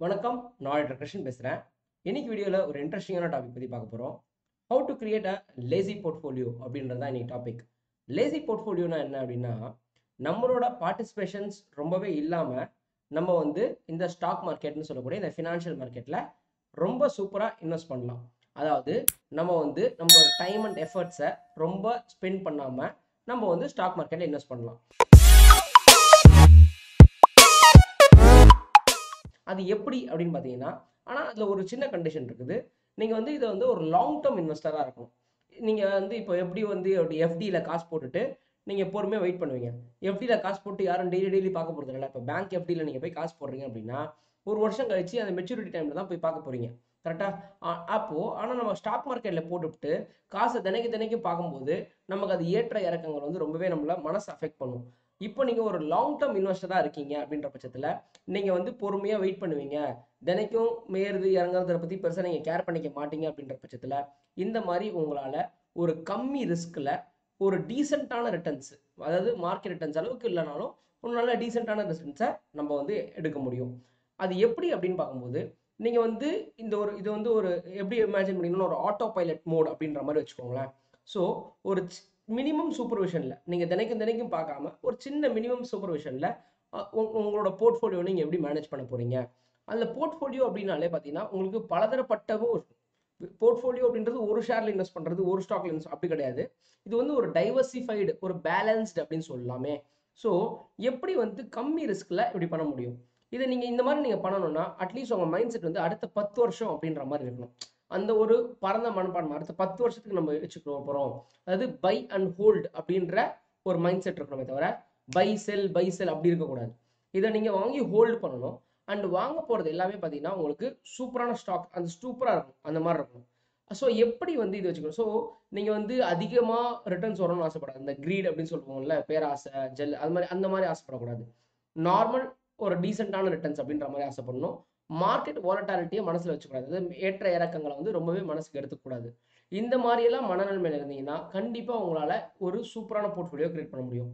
வணக்கம், நான் கிருஷ்ணன் பேசுகிறேன். இன்னைக்கு வீடியோவில் ஒரு இன்ட்ரெஸ்டிங்கான டாபிக் பற்றி பார்க்க போகிறோம். How to create a lazy portfolio அப்படின்றது தான் இன்னைக்கு டாபிக். லேசி போர்ட்ஃபோலியோனா என்ன அப்படின்னா, நம்மளோட பார்ட்டிசிபேஷன்ஸ் ரொம்பவே இல்லாமல் நம்ம வந்து இந்த ஸ்டாக் மார்க்கெட்னு சொல்லக்கூடிய இந்த ஃபினான்ஷியல் மார்க்கெட்டில் ரொம்ப சூப்பராக இன்வெஸ்ட் பண்ணலாம். அதாவது நம்ம வந்து நம்மளோட டைம் அண்ட் எஃபர்ட்ஸை ரொம்ப ஸ்பெண்ட் பண்ணாமல் நம்ம வந்து ஸ்டாக் மார்க்கெட்டில் இன்வெஸ்ட் பண்ணலாம். அது எப்படி அப்படின்னு பார்த்தீங்கன்னா, ஆனால் அதில் ஒரு சின்ன கண்டிஷன் இருக்குது. நீங்கள் வந்து இதை வந்து ஒரு லாங் டேர்ம் இன்வெஸ்டராக இருக்கணும். நீங்கள் வந்து இப்போ எப்படி வந்து எஃப்டியில் காசு போட்டுட்டு நீங்கள் பொறுமையாக வெயிட் பண்ணுவீங்க. எஃப்டியில் காசு போட்டு யாரும் டெய்லி டெய்லி பார்க்க போகிறது இல்லை. இப்போ பேங்க் எஃப்டியில் நீங்கள் போய் காசு போடுறீங்க அப்படின்னா, ஒரு வருஷம் கழிச்சு அந்த மெச்சூரிட்டி டைமில் தான் போய் பார்க்க போகிறீங்க. கரெக்டாக? அப்போது ஆனால் நம்ம ஸ்டாக் மார்க்கெட்டில் போட்டுவிட்டு காசை தினைக்கு பார்க்கும்போது நமக்கு அது ஏற்ற இறக்கங்கள் வந்து ரொம்பவே நம்மளை மனசு அஃபெக்ட் பண்ணும். இப்போ நீங்கள் ஒரு லாங் டேர்ம் இன்வெஸ்டராக இருக்கீங்க அப்படின்ற பட்சத்தில் நீங்கள் வந்து பொறுமையாக வெயிட் பண்ணுவீங்க. தினைக்கும் மேறுது இறங்குறத பற்றி பெருசாக நீங்கள் கேர் பண்ணிக்க மாட்டீங்க அப்படின்ற பட்சத்தில் இந்த மாதிரி உங்களால் ஒரு கம்மி ரிஸ்கில் ஒரு டீசெண்டான ரிட்டர்ன்ஸ், அதாவது மார்க்கெட் ரிட்டர்ன்ஸ் அளவுக்கு இல்லைனாலும் ஒரு நல்ல டீசெண்டான ரிட்டர்ன்ஸை நம்ம வந்து எடுக்க முடியும். அது எப்படி அப்படின்னு பார்க்கும்போது நீங்கள் வந்து இது வந்து ஒரு எப்படி இமேஜின் பண்ணிங்கன்னா ஒரு ஆட்டோ பைலட் மோட் அப்படின்ற மாதிரி வச்சுக்கோங்களேன். ஸோ ஒரு மினிமம் சூப்பர்விஷனில் நீங்கள் தினைக்கும் பார்க்காம ஒரு சின்ன மினிமம் சூப்பர்விஷனில் உங்களோட போர்ட்ஃபோலியோ நீங்கள் எப்படி மேனேஜ் பண்ண போகிறீங்க. அதில் போர்ட்ஃபோலியோ அப்படின்னாலே பார்த்தீங்கன்னா உங்களுக்கு பலதரப்பட்டவும் இருக்கும். போர்ட்ஃபோலியோ அப்படின்றது ஒரு ஷேரில் இன்வெஸ்ட் பண்ணுறது, ஒரு ஸ்டாக்ல இன்வெஸ்ட் அப்படி கிடையாது. இது வந்து ஒரு டைவர்சிஃபைடு, ஒரு பேலன்ஸ்டு அப்படின்னு சொல்லலாமே. ஸோ எப்படி வந்து கம்மி ரிஸ்கில் இப்படி பண்ண முடியும். இதை நீங்கள் இந்த மாதிரி நீங்கள் பண்ணணும்னா அட்லீஸ்ட் உங்கள் மைண்ட் செட் வந்து அடுத்த 10 வருஷம் அப்படின்ற மாதிரி இருக்கணும். அந்த ஒரு பரந்த மனப்பான்மை அடுத்த 10 வருஷத்துக்கு நம்ம வச்சுக்க போகிறோம். அதாவது பை அண்ட் ஹோல்டு அப்படின்ற ஒரு மைண்ட் செட் இருக்கணுமே தவிர பை செல் அப்படி இருக்கக்கூடாது. இதை நீங்கள் வாங்கி ஹோல்டு பண்ணணும். அண்ட் வாங்க போகிறது எல்லாமே பார்த்தீங்கன்னா உங்களுக்கு சூப்பரான ஸ்டாக், அந்த சூப்பராக இருக்கும், அந்த மாதிரி இருக்கும். ஸோ எப்படி வந்து இது வச்சுக்கணும். ஸோ நீங்கள் வந்து அதிகமாக ரிட்டர்ன்ஸ் வரணும்னு ஆசைப்படாது. இந்த க்ரீட் அப்படின்னு சொல்லுவோம்ல, பேராசை, ஜெல், அந்த மாதிரி ஆசைப்படக்கூடாது. நார்மல் ஒரு டீசெண்டான ரிட்டர்ன்ஸ் அப்படின்ற மாதிரி ஆசைப்படணும். மார்க்கெட் வாலட்டாலிட்டியை மனசில் வச்சுக்கூடாது. அதாவது ஏற்ற இறக்கங்களை வந்து ரொம்பவே மனசுக்கு எடுத்துக்கூடாது. இந்த மாதிரியெல்லாம் மனநிலைமையில் இருந்தீங்கன்னா கண்டிப்பாக உங்களால் ஒரு சூப்பரான போர்ட்ஃபோலியோ கிரியேட் பண்ண முடியும்.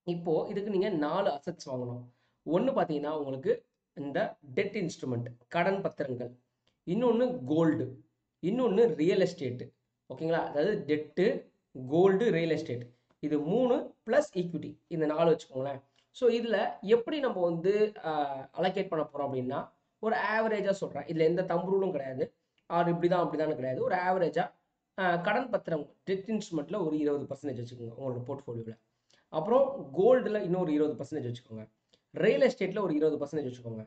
இப்போது இதுக்கு நீங்கள் 4 அசெட்ஸ் வாங்கணும். ஒன்று பார்த்தீங்கன்னா உங்களுக்கு இந்த டெட் இன்ஸ்ட்ருமெண்ட், கடன் பத்திரங்கள். இன்னொன்று கோல்டு. இன்னொன்று ரியல் எஸ்டேட்டு. ஓகேங்களா? அதாவது டெட்டு, கோல்டு, ரியல் எஸ்டேட். இது 3 ப்ளஸ் ஈக்விட்டி. இந்த 4 வச்சுக்கோங்களேன். ஸோ இதில் எப்படி நம்ம வந்து அலோகேட் பண்ண போகிறோம் அப்படின்னா, ஒரு ஆவரேஜாக சொல்கிறேன். இதில் எந்த தம்புரூலும் கிடையாது. இப்படி தான் கிடையாது. ஒரு ஆவரேஜாக கடன் பத்திரம் டெட் இன்ஸ்ட்ருமெண்ட்டில் ஒரு 20% வச்சுக்கோங்க உங்களோட போர்ட்ஃபோலியோவில். அப்புறம் கோல்டில் இன்னொரு 20% வச்சுக்கோங்க. ரியல் எஸ்டேட்டில் ஒரு 20% வச்சுக்கோங்க.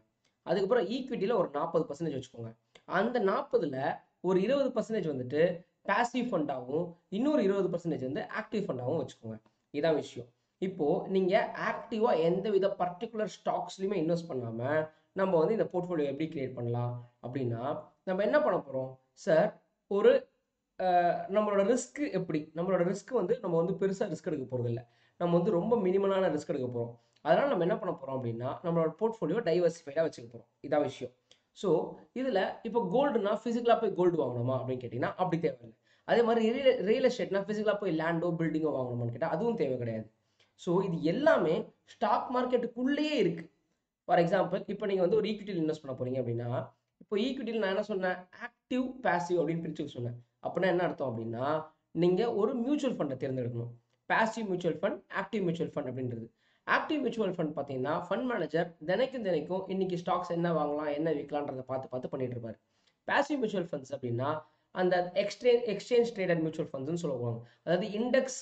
அதுக்கப்புறம் ஈக்விட்டியில் ஒரு 40% வச்சுக்கோங்க. அந்த 40ல் ஒரு 20% வந்துட்டு பாசிவ் ஃபண்டாகவும் இன்னொரு 20% வந்து ஆக்டிவ் ஃபண்டாகவும் வச்சுக்கோங்க. இதான் விஷயம். இப்போது நீங்கள் ஆக்டிவாக எந்த வித பர்டிகுலர் ஸ்டாக்ஸ்லையுமே இன்வெஸ்ட் பண்ணாமல் நம்ம வந்து இந்த போர்ட்ஃபோலியோ எப்படி கிரியேட் பண்ணலாம் அப்படின்னா, நம்ம என்ன பண்ண போகிறோம் சார், ஒரு நம்மளோட ரிஸ்க்கு எப்படி, நம்மளோட ரிஸ்க் வந்து நம்ம வந்து பெருசாக ரிஸ்க் எடுக்க போகிறது இல்லை. நம்ம வந்து ரொம்ப மினிமலான ரிஸ்க் எடுக்க போகிறோம். அதனால் நம்ம என்ன பண்ண போகிறோம் அப்படின்னா, நம்மளோட போர்ட்ஃபோலியோ டைவர்சிஃபைடாக வச்சுக்க போகிறோம். இதான் விஷயம். ஸோ இதில் இப்போ கோல்டுனா ஃபிசிக்கலாக போய் கோல்டு வாங்கணுமா அப்படின்னு கேட்டிங்கன்னா அப்படி தேவையில்லை. அதே மாதிரி ரியல் எஸ்டேட்னா ஃபிசிக்கலாக போய் லேண்டோ பில்டிங்கோ வாங்கணுமான்னு கேட்டால் அதுவும் தேவை கிடையாது. ஸோ இது எல்லாமே ஸ்டாக் மார்க்கெட்டுக்குள்ளேயே இருக்குது. ஃபார் எக்ஸாம்பிள் இப்போ நீங்கள் வந்து ஒரு ஈக்விட்டியில் இன்வெஸ்ட் பண்ண போகிறீங்க அப்படின்னா, இப்போ ஈக்விட்டியில் நான் என்ன சொன்னேன், ஆக்டிவ் பாசிவ் அப்படின்னு பிரித்து சொன்னேன். அப்படின்னா என்ன அர்த்தம் அப்படின்னா, நீங்கள் ஒரு மியூச்சுவல் ஃபண்டை தேர்ந்தெடுக்கணும். Passive mutual fund, active mutual fund அப்படின்றது. ஆக்டிவ் மியூச்சுவல் ஃபண்ட் பார்த்தீங்கன்னா ஃபண்ட் மேனேஜர் தினைக்கும் இன்னைக்கு ஸ்டாக்ஸ் என்ன வாங்கலாம் என்ன விற்கலான்றதை பார்த்து பண்ணிட்டு இருப்பாரு. பாசிவ் மியூச்சுவல் ஃபண்ட்ஸ் அப்படின்னா அந்த எக்ஸ்சேஞ்ச் ட்ரேடட் மியூச்சுவல் ஃபண்ட்ஸ்னு சொல்லுவாங்க. அதாவது இண்டெக்ஸ்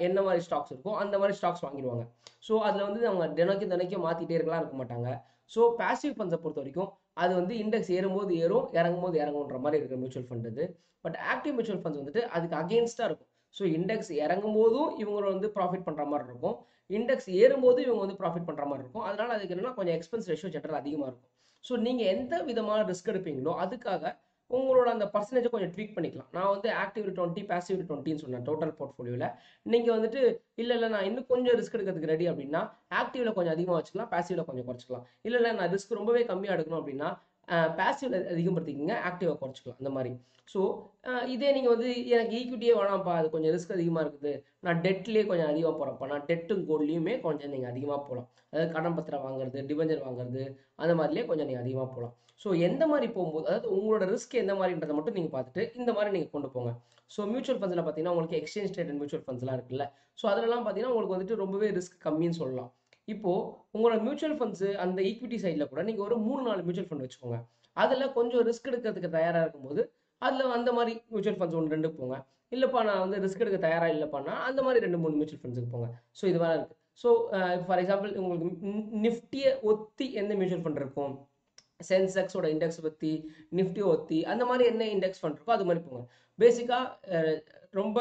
என்ன மாதிரி ஸ்டாக்ஸ் இருக்கோ அந்த மாதிரி ஸ்டாக்ஸ் வாங்கிடுவாங்க. ஸோ அதில் வந்து அவங்க தினைக்கும் மாற்றிட்டே இருக்கலாம் இருக்க மாட்டாங்க. ஸோ பாசிவ் ஃபண்ட்ஸை பொறுத்த வரைக்கும் அது வந்து இண்டெக்ஸ் ஏறும்போது ஏறும், இறங்கும்போது இறங்குன்ற மாதிரி இருக்கிற மியூச்சுவல் ஃபண்ட் இது. பட் ஆக்டிவ் மியூச்சுவல் ஃபண்ட்ஸ் வந்துட்டு அதுக்கு அகேன்ஸ்டாக இருக்கும். ஸோ இண்டெக்ஸ் இறங்கும் போதும் இவங்க வந்து ப்ராஃபிட் பண்ணுற மாதிரி இருக்கும், இண்டெக்ஸ் ஏறும்போது இவங்க வந்து ப்ராஃபிட் பண்ணுற மாதிரி இருக்கும். அதனால அதுக்கு என்னன்னா கொஞ்சம் எக்ஸ்பென்ஸ் ரேஷியோ ஜென்ரல் அதிகமாக இருக்கும். ஸோ நீங்கள் எந்த விதமான ரிஸ்க் எடுப்பீங்களோ அதுக்காக உங்களோட அந்த பர்சன்டேஜை கொஞ்சம் ட்வீக் பண்ணிக்கலாம். நான் வந்து ஆக்டிவ் 20 பாசிவ் 20ன்னு சொன்னேன் டோட்டல் போர்ட்ஃபோலியோவில். நீங்கள் வந்துட்டு இல்லை நான் இன்னும் கொஞ்சம் ரிஸ்க் எடுக்கிறதுக்கு ரெடி அப்படின்னா ஆக்டிவில் கொஞ்சம் அதிகமாக வச்சுக்கலாம், பாசிவில் கொஞ்சம் குறைச்சிக்கலாம். இல்லை நான் ரிஸ்க் ரொம்பவே கம்மியாக எடுக்கணும் அப்படின்னா பாசிவ் அதிகப்படுத்திக்கங்க, ஆக்டிவாக குறைச்சிக்கலாம் அந்த மாதிரி. ஸோ இதே நீங்கள் வந்து எனக்கு ஈக்விட்டியே வேணாம்ப்பா, அது கொஞ்சம் ரிஸ்க் அதிகமாக இருக்குது, நான் டெட்லேயே கொஞ்சம் அதிகமாக போகிறப்ப நான் டெட்டும் கோல்ட்லேயுமே கொஞ்சம் நீங்கள் அதிகமாக போகலாம். அதாவது கடன் பத்திரம் வாங்குறது, டிபெஞ்சர் வாங்குறது, அந்த மாதிரிலே கொஞ்சம் நீங்கள் அதிகமாக போகலாம். ஸோ எந்த மாதிரி போகும்போது, அதாவது உங்களோட ரிஸ்க் எந்த மாதிரின்றதை மட்டும் நீங்கள் பார்த்துட்டு இந்த மாதிரி நீங்கள் கொண்டு போங்க. ஸோ மியூச்சுவல் ஃபண்ட்ஸில் பார்த்தீங்கன்னா உங்களுக்கு எக்ஸ்சேஞ்ச் ட்ரேடட் மியூச்சுவல் ஃபண்ட்ஸ்லாம் இருக்குல்ல, ஸோ அதெல்லாம் பார்த்தீங்கன்னா உங்களுக்கு வந்துட்டு ரொம்பவே ரிஸ்க் கம்மின்னு சொல்லலாம். இப்போது உங்களோட மியூச்சுவல் ஃபண்ட்ஸு அந்த ஈக்விட்டி சைடில் கூட நீங்கள் ஒரு 3-4 மியூச்சுவல் ஃபண்ட் வச்சுக்கோங்க. அதில் கொஞ்சம் ரிஸ்க் எடுக்கிறதுக்கு தயாராக இருக்கும்போது அதில் அந்த மாதிரி மியூச்சுவல் ஃபண்ட்ஸ் 1-2 போங்க. இல்லைப்பா நான் வந்து ரிஸ்க் எடுக்க தயாராக இல்லைப்பானா அந்த மாதிரி 2-3 மியூச்சுவல் ஃபண்ட்ஸுக்கு போங்க. ஸோ இது மாதிரி இருக்குது. ஸோ ஃபார் எக்ஸாம்பிள் உங்களுக்கு நிஃப்டியை ஒத்தி எந்த மியூச்சுவல் ஃபண்ட் இருக்கும், சென்செக்ஸோட இண்டெக்ஸ் பற்றி, நிஃப்டியை ஒத்தி அந்த மாதிரி என்ன இண்டெக்ஸ் ஃபண்ட் இருக்கோ அது மாதிரி போங்க. பேசிக்காக ரொம்ப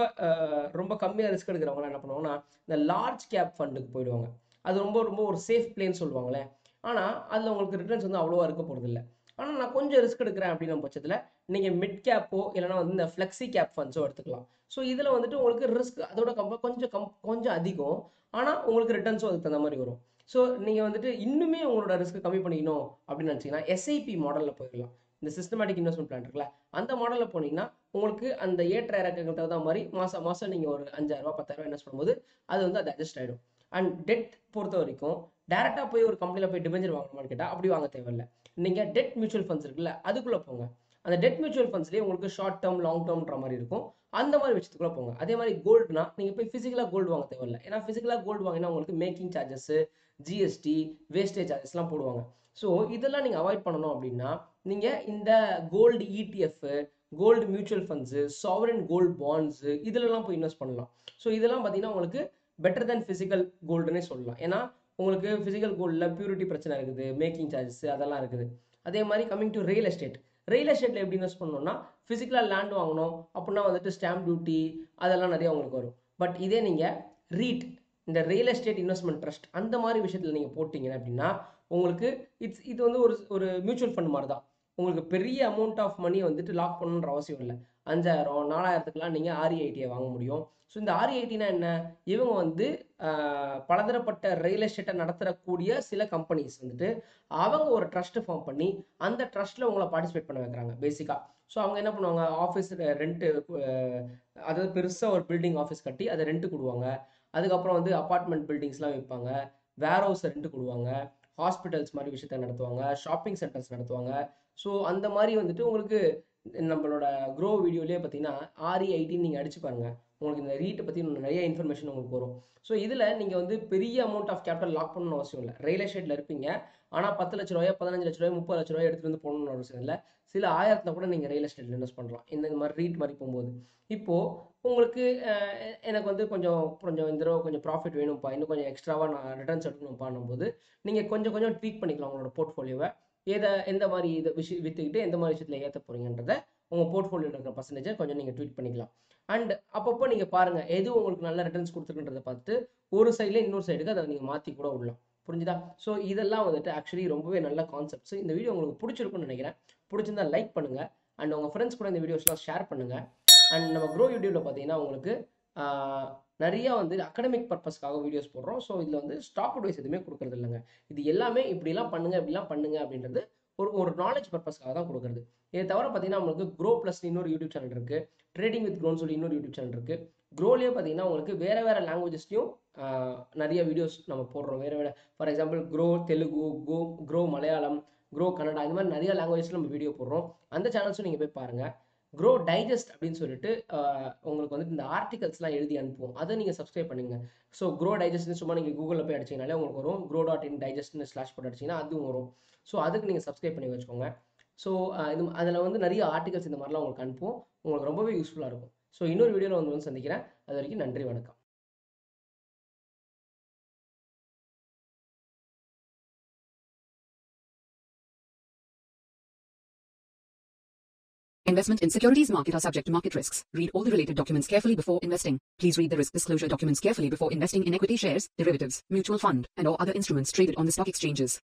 ரொம்ப கம்மியாக ரிஸ்க் எடுக்கிறவங்களாம் என்ன பண்ணுவாங்கன்னா இந்த லார்ஜ் கேப் ஃபண்டுக்கு போயிடுவாங்க. அது ரொம்ப ரொம்ப ஒரு சேஃப் பிளேன்னு சொல்லுவாங்களே. ஆனால் அதில் உங்களுக்கு ரிட்டர்ன்ஸ் வந்து அவ்வளோவா இருக்க போகிறது இல்லை. ஆனால் நான் கொஞ்சம் ரிஸ்க் எடுக்கிறேன் அப்படின்ற பட்சத்தில் நீங்கள் மிட் கேப்போ இல்லைனா வந்து இந்த ஃப்ளெக்ஸி கேப் ஃபண்ட்ஸோ எடுத்துக்கலாம். ஸோ இதில் வந்துட்டு உங்களுக்கு ரிஸ்க் அதோட கொஞ்சம் அதிகம், ஆனால் உங்களுக்கு ரிட்டர்ன்ஸும் அதுக்கு தகுந்த மாதிரி வரும். ஸோ நீங்கள் வந்துட்டு இன்னுமே உங்களோட ரிஸ்க் கம்மி பண்ணிக்கணும் அப்படின்னு நினச்சிங்கன்னா எஸ்ஐபி மாடலில் போயிடலாம். இந்த சிஸ்டமேட்டிக் இன்வெஸ்ட்மெண்ட் பிளான் இருக்குல்ல, அந்த மாடலில் போனீங்கன்னா உங்களுக்கு அந்த ஏற்ற இறக்கங்கள் தகுந்த மாதிரி மாதம் மாதம் நீங்கள் ஒரு 5,000 10,000 இன்வெஸ்ட் பண்ணும்போது அது வந்து அது அட்ஜஸ்ட் ஆகிடும். அண்ட் டெட் பொறுத்த வரைக்கும் டேரெக்டாக போய் ஒரு கம்பெனியில் போய் டிபெஞ்சர் வாங்கணுமான்னு கேட்டால் அப்படி வாங்க தேவையில்லை. நீங்கள் டெட் மியூச்சுவல் ஃபண்ட்ஸ் இருக்குல்ல, அதுக்குள்ளே போங்க. அந்த டெட் மியூச்சுவல் ஃபண்ட்ஸ்லேயே உங்களுக்கு ஷார்ட் டேர்ம் லாங் டேர்ம்ன்ற மாதிரி இருக்கும். அந்த மாதிரி விஷயத்துக்குள்ள போங்க. அதே மாதிரி கோல்டுனா நீங்கள் போய் ஃபிசிக்கலாக கோல்டு வாங்க தேவையில்லை. ஏன்னா ஃபிசிக்கலாக கோல்டு வாங்கினா உங்களுக்கு மேக்கிங் சார்ஜஸ், ஜிஎஸ்டி, வேஸ்டேஜ் சார்ஜஸ்லாம் போடுவாங்க. ஸோ இதெல்லாம் நீங்கள் அவாய்ட் பண்ணணும் அப்படின்னா நீங்கள் இந்த gold ETF, gold mutual funds, sovereign gold bonds இதிலலாம் போய் இன்வெஸ்ட் பண்ணலாம். ஸோ இதெல்லாம் பார்த்தீங்கன்னா உங்களுக்கு பெட்டர் தேன் ஃபிசிக்கல் கோல்டுன்னே சொல்லலாம். ஏன்னா உங்களுக்கு ஃபிசிக்கல் கோல்டில் பியூரிட்டி பிரச்சனை இருக்குது, மேக்கிங் சார்ஜஸ் அதெல்லாம் இருக்குது. அதே மாதிரி coming to real estate, real எஸ்டேட்டில் எப்படி இன்வெஸ்ட் பண்ணணும்னா ஃபிசிக்கலாக லேண்ட் வாங்கணும் அப்படின்னா வந்துட்டு ஸ்டாம்ப் டியூட்டி அதெல்லாம் நிறைய உங்களுக்கு வரும். பட் இதே நீங்கள் ரீட், இந்த ரியல் எஸ்டேட் இன்வெஸ்ட்மெண்ட் ட்ரஸ்ட் அந்த மாதிரி விஷயத்தில் நீங்கள் போட்டிங்க அப்படின்னா உங்களுக்கு இது வந்து ஒரு மியூச்சுவல் ஃபண்ட் மாதிரி தான். உங்களுக்கு பெரிய அமௌண்ட் ஆஃப் மணி வந்துட்டு லாக் பண்ணணுன்ற அவசியம் இல்லை. 5,000 4,000க்குலாம் நீங்கள் ஆர்இஐடியை வாங்க முடியும். ஸோ இந்த ஆர்இஐடினா என்ன, இவங்க வந்து பலதரப்பட்ட ரியல் எஸ்டேட்டை நடத்தக்கூடிய சில கம்பெனிஸ் வந்துட்டு அவங்க ஒரு ட்ரஸ்ட் ஃபார்ம் பண்ணி அந்த ட்ரஸ்ட்டில் உங்களை பார்ட்டிசிபேட் பண்ண வைக்கிறாங்க பேசிக்காக. ஸோ அவங்க என்ன பண்ணுவாங்க, ஆஃபீஸ் ரெண்ட்டு, அதாவது பெருசாக ஒரு பில்டிங் ஆஃபீஸ் கட்டி அதை ரெண்ட்டு கொடுவாங்க. அதுக்கப்புறம் வந்து அப்பார்ட்மெண்ட் பில்டிங்ஸ்லாம் வைப்பாங்க, வேர் ஹவுஸ் ரெண்ட்டு கொடுவாங்க, ஹாஸ்பிட்டல்ஸ் மாதிரி விஷயத்த நடத்துவாங்க, ஷாப்பிங் சென்டர்ஸ் நடத்துவாங்க. ஸோ அந்த மாதிரி வந்துட்டு உங்களுக்கு நம்மளோட க்ரோ வீடியோலேயே பார்த்தீங்கன்னா ஆர்இஐடின்னு நீங்கள் அடிச்சு பாருங்க, உங்களுக்கு இந்த ரீட்டை பற்றி நிறைய இன்ஃபர்மேஷன் உங்களுக்கு வரும். ஸோ இதில் நீங்கள் வந்து பெரிய அமௌண்ட் ஆஃப் கேபிட்டல் லாக் பண்ணணும்னு அவசியம் இல்லை. ரியல் எஸ்டேட்டில் இருப்பீங்க, ஆனால் 10 லட்ச ரூபாய், 15 லட்ச ரூபாய், 30 லட்ச ரூபாய் எடுத்துகிட்டு வந்து போகணும்னு அவசியம் இல்லை. சில 1000த்தில் கூட நீங்கள் ரியல் எஸ்டேட்டில் இன்வெஸ்ட் பண்ணலாம் இந்த மாதிரி ரீட் மாதிரி போகும்போது. இப்போது உங்களுக்கு எனக்கு வந்து கொஞ்சம் இந்த தடவை கொஞ்சம் ப்ராஃபிட் வேணும்ப்பா, இன்னும் கொஞ்சம் எக்ஸ்ட்ராவாக நான் ரிட்டர்ன்ஸ் எடுக்கணும்ப்பான்னும் போது நீங்கள் கொஞ்சம் கொஞ்சம் ட்வீட் பண்ணிக்கலாம் உங்களோட போர்ட்ஃபோலியோவை. எந்த மாதிரி இதை விற்றுக்கிட்டு எந்த மாதிரி விஷயத்தில் ஏற்ற போகிறீங்கன்றத உங்கள் போர்ட்ஃபோலியோவில் இருக்கிற பர்சன்டேஜை கொஞ்சம் நீங்கள் ட்வீட் பண்ணிக்கலாம். அண்ட் அப்பப்போ நீங்கள் பாருங்கள் எது உங்களுக்கு நல்ல ரிட்டர்ன்ஸ் கொடுத்துருக்குன்றதை பார்த்துட்டு ஒரு சைடில் இன்னொரு சைடுக்கு அதை நீங்கள் மாற்றி கூட விடலாம். புரிஞ்சுதா? ஸோ இதெல்லாம் வந்துட்டு ஆக்சுவலி ரொம்பவே நல்ல கான்செப்ட்ஸ். இந்த வீடியோ உங்களுக்கு பிடிச்சிருக்குன்னு நினைக்கிறேன். பிடிச்சிருந்தா லைக் பண்ணுங்கள் அண்ட் உங்கள் ஃப்ரெண்ட்ஸ் கூட இந்த வீடியோஸ்லாம் ஷேர் பண்ணுங்கள். அண்ட் நம்ம க்ரோ யூடியூப்பில் பார்த்தீங்கன்னா உங்களுக்கு நிறையா வந்து அகடமிக் பர்பஸ்க்காக வீடியோஸ் போடுறோம். ஸோ இதில் வந்து ஸ்டாக் அட்வைஸ் எதுவுமே கொடுக்குறது இல்லைங்க. இது எல்லாமே இப்படிலாம் பண்ணுங்க அப்படின்றது ஒரு நாலேஜ் பர்பஸ்க்காக தான் கொடுக்குறது. இதை தவிர பார்த்தீங்கன்னா உங்களுக்கு க்ரோ ப்ளஸ் இன்னொரு யூடியூப் சேனல் இருக்குது, ட்ரேடிங் வித் க்ரோன்னு சொல்லி இன்னொரு யூடியூப் சேனல் இருக்குது. க்ரோலேயே பார்த்தீங்கன்னா உங்களுக்கு வேறு லாங்குவேஜஸ்லையும் நிறைய வீடியோஸ் நம்ம போடுறோம். வேறு for example grow Telugu, grow Malayalam, grow Kannada, இந்த மாதிரி நிறைய லாங்குவேஜஸில் நம்ம வீடியோ போடுறோம். அந்த சேனல்ஸும் நீங்கள் போய் பாருங்கள். க்ரோ டைஜஸ்ட் அப்படின்னு சொல்லிட்டு உங்களுக்கு வந்து இந்த ஆர்டிகல்ஸ்லாம் எழுதி அனுப்புவோம், அதை நீங்கள் சப்ஸ்கிரைப் பண்ணுங்க. ஸோ க்ரோ டைஜஸ்ட்னு சும்மா நீங்கள் கூகுளில் போய் அடிச்சிங்கனாலே உங்களுக்கு வரும். grow.in டைஜஸ்ட்னு ஸ்லாஷ் போட்டு அடிச்சிங்கன்னா அதுவும் வரும். ஸோ அதுக்கு நீங்கள் சப்ஸ்கிரைப் பண்ணி வச்சுக்கோங்க. ஸோ அதில் வந்து நிறைய ஆர்டிகல்ஸ் இந்த மாதிரிலாம் உங்களுக்கு அனுப்புவோம். உங்களுக்கு ரொம்பவே யூஸ்ஃபுல்லாக இருக்கும். ஸோ இன்னொரு வீடியோவில் வந்து சந்திக்கிறேன். அது வரைக்கும் நன்றி, வணக்கம். Investment in securities market are subject to market risks. Read all the related documents carefully before investing. Please read the risk disclosure documents carefully before investing in equity shares, derivatives, mutual fund, and or other instruments traded on the stock exchanges.